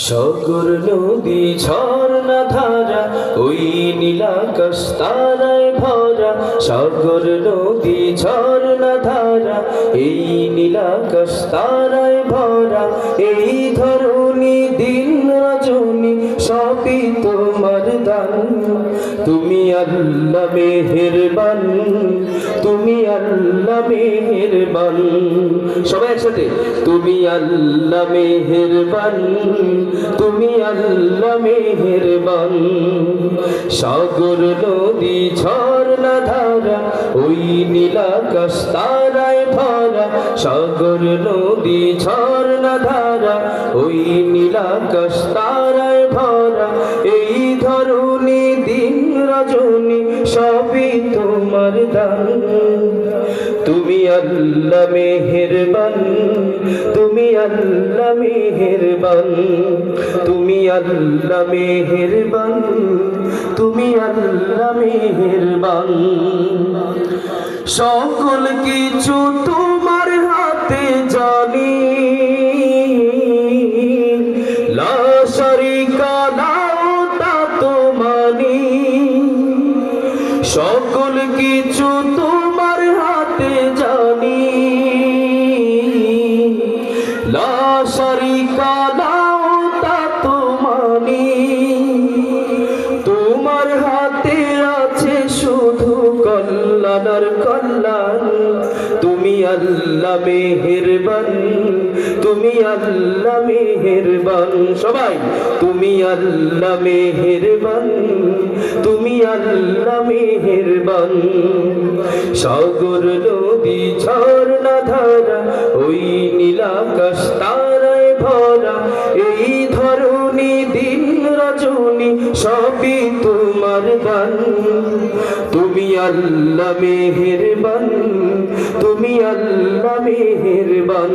সাগর নদী ঝর্ণা ধারা ওই নীলাকাশ তারায় ভরা। সাগর নদী ঝর্ণা ধারা এই নীলাকাশ তারায় ভরা। এই ধরনী দিন রজনী সবই তোমার দান। তুমি আল্লাহ মেহেরবান, তুমি আল্লাহ মেহেরবান। সবাই একসাথে, তুমি আল্লাহ মেহেরবান, তুমি আল্লাহ মেহেরবান। সাগর নদী ঝর্ণা ধারা ওই নীলাকাশ তারায় ভরা। সাগর নদী ঝর্ণা ধারা ওই নীলাকাশ তারায় ভরা। এই ধরনী দিন রজনী সবই তোমার দান। তুমি আল্লাহ মেহেরবান, তুমি আল্লাহ মেহেরবান, তুমি আল্লাহ মেহেরবান, তুমি আল্লাহ মেহেরবান। সকল কিছু তোমার হাতে জানি, লা শারিকা লাহু তা তো মানি। সকল কিছু তোমার হাতে জানি, লা শারিকা লাহু তা তো মানি। তোমার হাতে আছে শুধু কল্যাণ আর কল্যাণ। তুমি আল্লাহ মেহেরবান, তুমি আল্লাহ মেহেরবান। সবাই, তুমি আল্লাহ মেহেরবান, তুমি আল্লাহ মেহেরবান। সাগর নদী ঝর্ণা ধারা ওই নীলাকাশ তারায় ভরা। এই ধরনী দিন রজনী সবই তোমার দান। তুমি আল্লাহ মেহেরবান, তুমি আল্লাহ মেহেরবান।